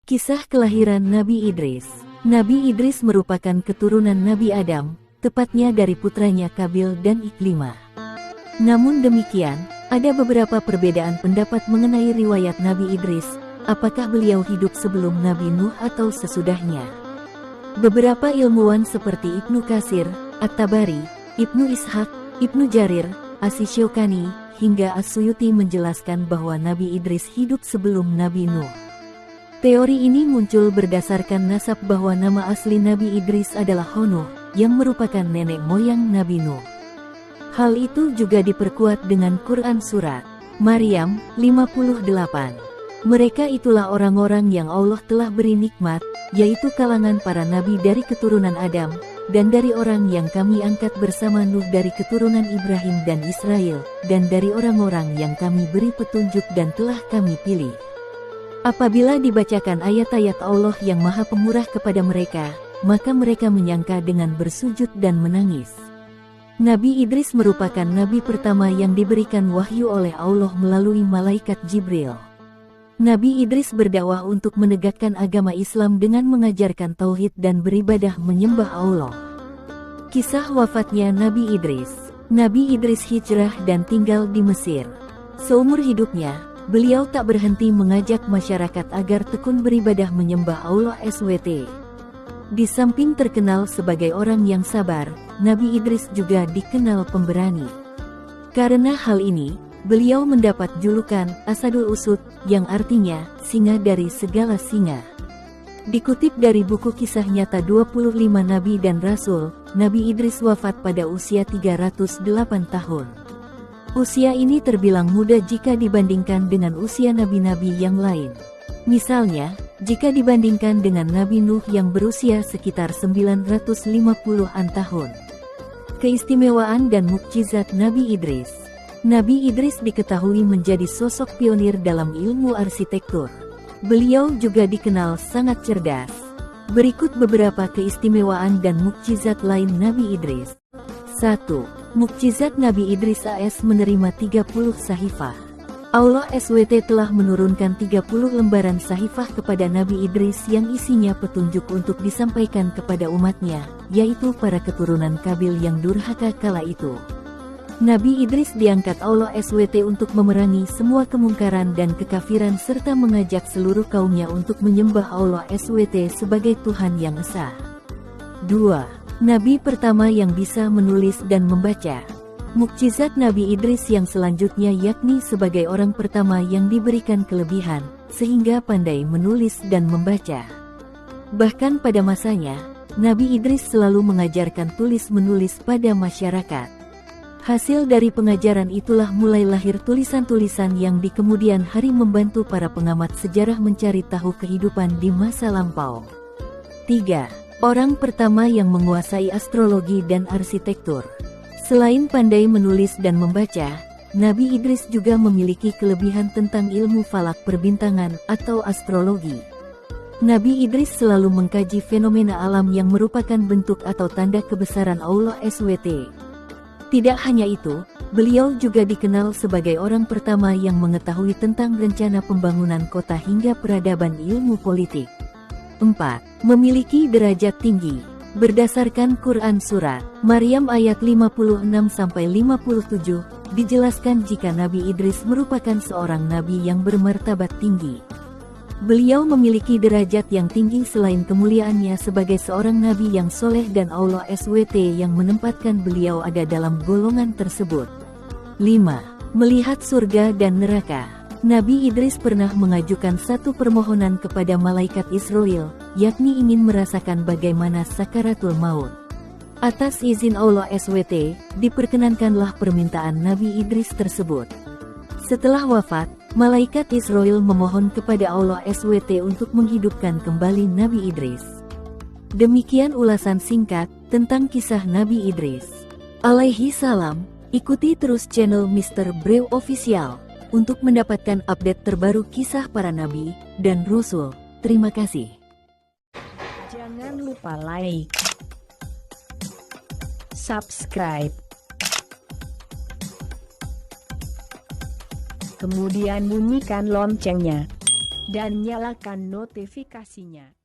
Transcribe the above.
Kisah kelahiran Nabi Idris. Nabi Idris merupakan keturunan Nabi Adam, tepatnya dari putranya Kabil dan Iklimah. Namun demikian, ada beberapa perbedaan pendapat mengenai riwayat Nabi Idris, apakah beliau hidup sebelum Nabi Nuh atau sesudahnya. Beberapa ilmuwan seperti Ibnu Katsir, At-Tabari, Ibnu Ishaq, Ibnu Jarir, Asy-Syaukani, hingga As-Suyuti menjelaskan bahwa Nabi Idris hidup sebelum Nabi Nuh. Teori ini muncul berdasarkan nasab bahwa nama asli Nabi Idris adalah Honuh, yang merupakan nenek moyang Nabi Nuh. Hal itu juga diperkuat dengan Quran Surat Maryam 58. Mereka itulah orang-orang yang Allah telah beri nikmat, yaitu kalangan para nabi dari keturunan Adam, dan dari orang yang kami angkat bersama Nuh dari keturunan Ibrahim dan Israel, dan dari orang-orang yang kami beri petunjuk dan telah kami pilih. Apabila dibacakan ayat-ayat Allah yang Maha Pemurah kepada mereka, maka mereka menyangka dengan bersujud dan menangis. Nabi Idris merupakan nabi pertama yang diberikan wahyu oleh Allah melalui malaikat Jibril. Nabi Idris berdakwah untuk menegakkan agama Islam dengan mengajarkan tauhid dan beribadah menyembah Allah. Kisah wafatnya Nabi Idris. Nabi Idris hijrah dan tinggal di Mesir. Seumur hidupnya, beliau tak berhenti mengajak masyarakat agar tekun beribadah menyembah Allah SWT. Di samping terkenal sebagai orang yang sabar, Nabi Idris juga dikenal pemberani. Karena hal ini, beliau mendapat julukan Asadul Usud, yang artinya singa dari segala singa. Dikutip dari buku kisah nyata 25 Nabi dan Rasul, Nabi Idris wafat pada usia 308 tahun. Usia ini terbilang muda jika dibandingkan dengan usia nabi-nabi yang lain. Misalnya, jika dibandingkan dengan Nabi Nuh yang berusia sekitar 950-an tahun. Keistimewaan dan mukjizat Nabi Idris. Nabi Idris diketahui menjadi sosok pionir dalam ilmu arsitektur. Beliau juga dikenal sangat cerdas. Berikut beberapa keistimewaan dan mukjizat lain Nabi Idris. 1. Mukjizat Nabi Idris AS menerima 30 sahifah. Allah SWT telah menurunkan 30 lembaran sahifah kepada Nabi Idris yang isinya petunjuk untuk disampaikan kepada umatnya, yaitu para keturunan Kabil yang durhaka kala itu. Nabi Idris diangkat Allah SWT untuk memerangi semua kemungkaran dan kekafiran serta mengajak seluruh kaumnya untuk menyembah Allah SWT sebagai Tuhan yang Esa. 2. Nabi pertama yang bisa menulis dan membaca. Mukjizat Nabi Idris yang selanjutnya yakni sebagai orang pertama yang diberikan kelebihan, sehingga pandai menulis dan membaca. Bahkan pada masanya, Nabi Idris selalu mengajarkan tulis-menulis pada masyarakat. Hasil dari pengajaran itulah mulai lahir tulisan-tulisan yang di kemudian hari membantu para pengamat sejarah mencari tahu kehidupan di masa lampau. 3. Orang pertama yang menguasai astrologi dan arsitektur. Selain pandai menulis dan membaca, Nabi Idris juga memiliki kelebihan tentang ilmu falak perbintangan atau astrologi. Nabi Idris selalu mengkaji fenomena alam yang merupakan bentuk atau tanda kebesaran Allah SWT. Tidak hanya itu, beliau juga dikenal sebagai orang pertama yang mengetahui tentang rencana pembangunan kota hingga peradaban ilmu politik. 4. Memiliki derajat tinggi. Berdasarkan Quran Surat Maryam ayat 56-57, dijelaskan jika Nabi Idris merupakan seorang nabi yang bermartabat tinggi. Beliau memiliki derajat yang tinggi selain kemuliaannya sebagai seorang nabi yang soleh dan Allah SWT yang menempatkan beliau ada dalam golongan tersebut. 5. Melihat surga dan neraka. Nabi Idris pernah mengajukan satu permohonan kepada malaikat Israel, yakni ingin merasakan bagaimana sakaratul maut. Atas izin Allah SWT, diperkenankanlah permintaan Nabi Idris tersebut. Setelah wafat, malaikat Israel memohon kepada Allah SWT untuk menghidupkan kembali Nabi Idris. Demikian ulasan singkat tentang kisah Nabi Idris alaihi salam. Ikuti terus channel Mr. Brew Official untuk mendapatkan update terbaru kisah para nabi dan rasul. Terima kasih. Jangan lupa like, subscribe, kemudian bunyikan loncengnya. dan nyalakan notifikasinya.